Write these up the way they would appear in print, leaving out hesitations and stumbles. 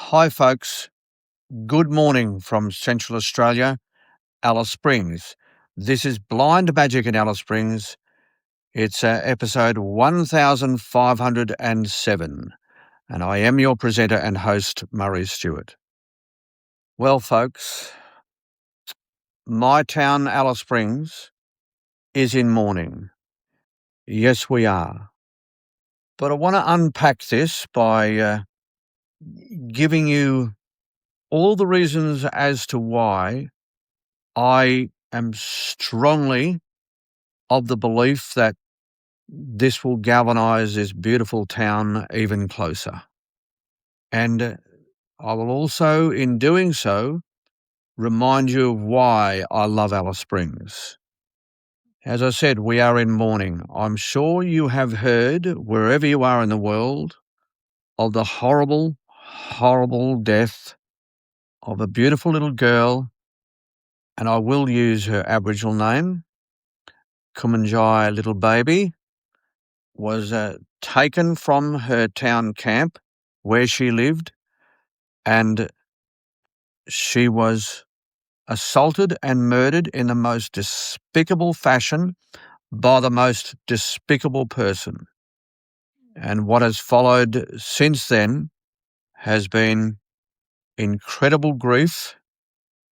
Hi, folks. Good morning from Central Australia, Alice Springs. This is Blind Magic in Alice Springs. It's episode 1507, and I am your presenter and host, Murray Stewart. Well, folks, my town, Alice Springs, is in mourning. Yes, we are. But I want to unpack this by giving you all the reasons as to why I am strongly of the belief that this will galvanise this beautiful town even closer. And I will also, in doing so, remind you of why I love Alice Springs. As I said, we are in mourning. I'm sure you have heard, wherever you are in the world, of the horrible, horrible death of a beautiful little girl, and I will use her Aboriginal name, Kumanjayi little baby, was taken from her town camp where she lived, and she was assaulted and murdered in the most despicable fashion by the most despicable person. And what has followed since then has been incredible grief,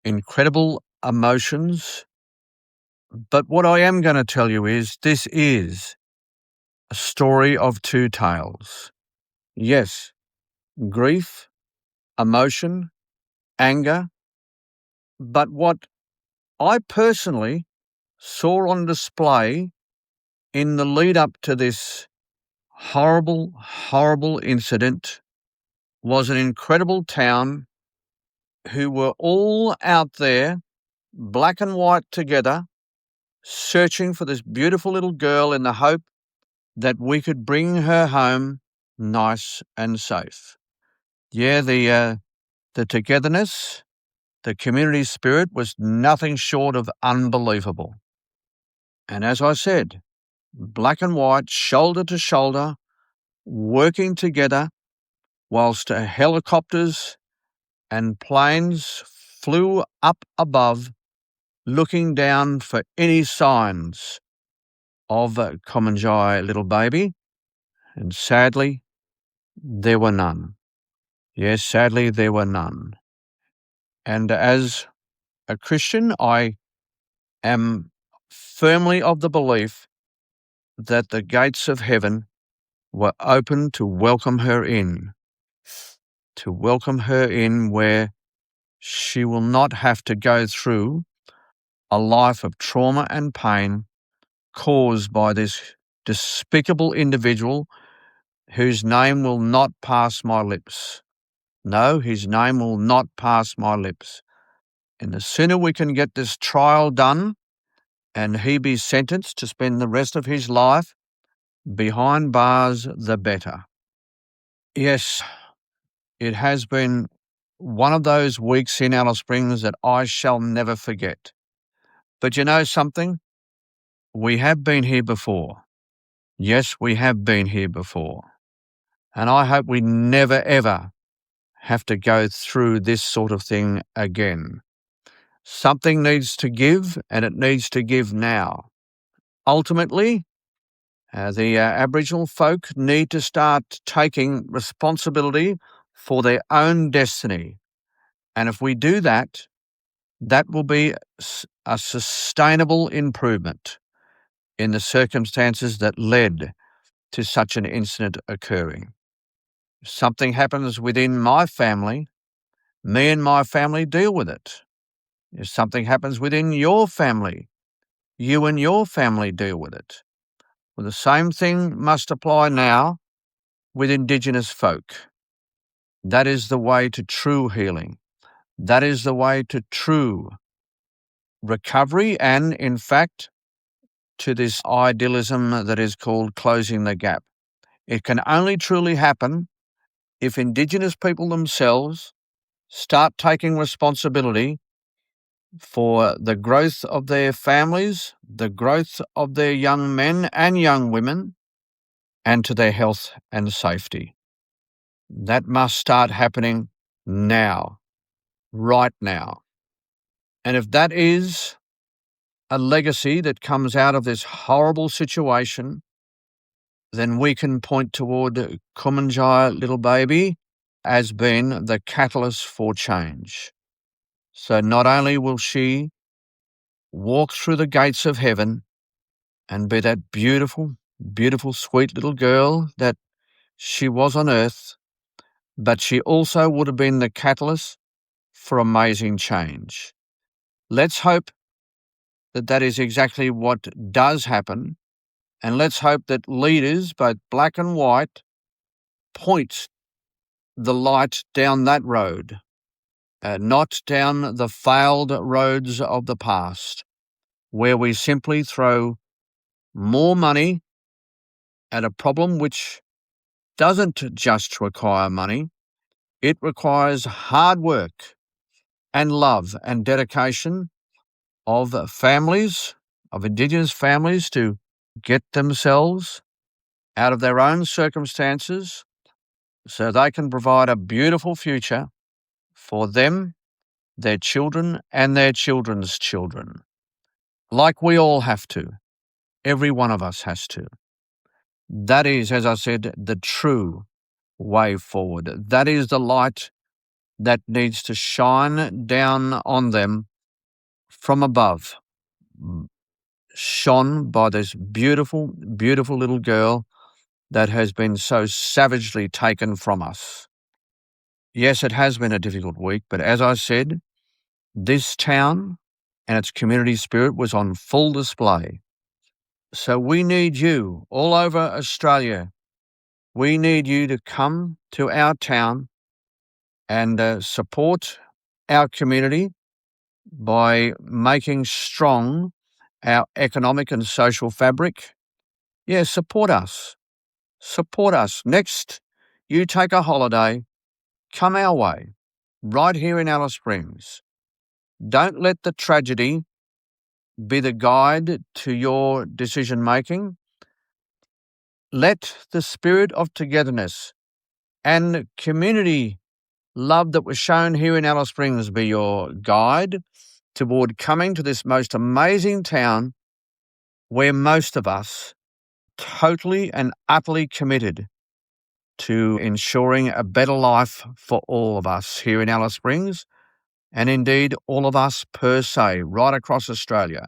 incredible emotions. But what I am going to tell you is this is a story of two tales. Yes, grief, emotion, anger, but what I personally saw on display in the lead up to this horrible, horrible incident was an incredible town who were all out there, black and white together, searching for this beautiful little girl in the hope that we could bring her home nice and safe. Yeah, the togetherness, the community spirit was nothing short of unbelievable. And as I said, black and white, shoulder to shoulder, working together, whilst helicopters and planes flew up above, looking down for any signs of Kumanjayi little baby. And sadly, there were none. Yes, sadly, there were none. And as a Christian, I am firmly of the belief that the gates of heaven were open to welcome her in where she will not have to go through a life of trauma and pain caused by this despicable individual whose name will not pass my lips. No, his name will not pass my lips. And the sooner we can get this trial done and he be sentenced to spend the rest of his life behind bars, the better. Yes, it has been one of those weeks in Alice Springs that I shall never forget. But you know something? We have been here before. Yes, we have been here before. And I hope we never, ever have to go through this sort of thing again. Something needs to give, and it needs to give now. Ultimately, the Aboriginal folk need to start taking responsibility for their own destiny. And if we do that, that will be a sustainable improvement in the circumstances that led to such an incident occurring. If something happens within my family, me and my family deal with it. If something happens within your family, you and your family deal with it. Well, the same thing must apply now with Indigenous folk. That is the way to true healing. That is the way to true recovery and, in fact, to this idealism that is called closing the gap. It can only truly happen if Indigenous people themselves start taking responsibility for the growth of their families, the growth of their young men and young women, and to their health and safety. That must start happening now, right now. And if that is a legacy that comes out of this horrible situation, then we can point toward Kumanjayi, little baby, as being the catalyst for change. So not only will she walk through the gates of heaven and be that beautiful, beautiful, sweet little girl that she was on earth, but she also would have been the catalyst for amazing change. Let's hope that that is exactly what does happen, and let's hope that leaders, both black and white, point the light down that road, not down the failed roads of the past, where we simply throw more money at a problem which doesn't just require money. It requires hard work and love and dedication of families, of Indigenous families, to get themselves out of their own circumstances so they can provide a beautiful future for them, their children, and their children's children. Like we all have to. Every one of us has to. That is, as I said, the true way forward. That is the light that needs to shine down on them from above, shone by this beautiful, beautiful little girl that has been so savagely taken from us. Yes, it has been a difficult week, but as I said, this town and its community spirit was on full display. So we need you all over Australia. We need you to come to our town and support our community by making strong our economic and social fabric. Yeah, support us. Support us. Next, you take a holiday, come our way, right here in Alice Springs. Don't let the tragedy be the guide to your decision making. Let the spirit of togetherness and community love that was shown here in Alice Springs be your guide toward coming to this most amazing town where most of us totally and utterly committed to ensuring a better life for all of us here in Alice Springs, and indeed all of us per se, right across Australia.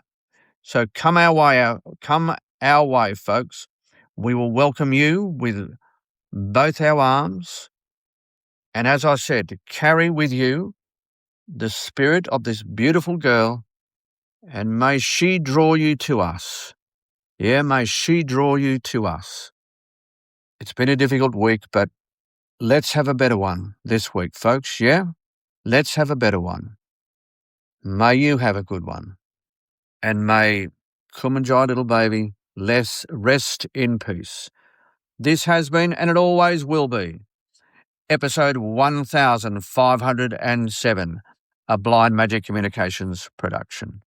So come our way, folks. We will welcome you with both our arms. And as I said, carry with you the spirit of this beautiful girl, and may she draw you to us. Yeah, may she draw you to us. It's been a difficult week, but let's have a better one this week, folks, yeah? Let's have a better one. May you have a good one. And may Kumanjayi, little baby, rest in peace. This has been, and it always will be, episode 1507, a Blind Magic Communications production.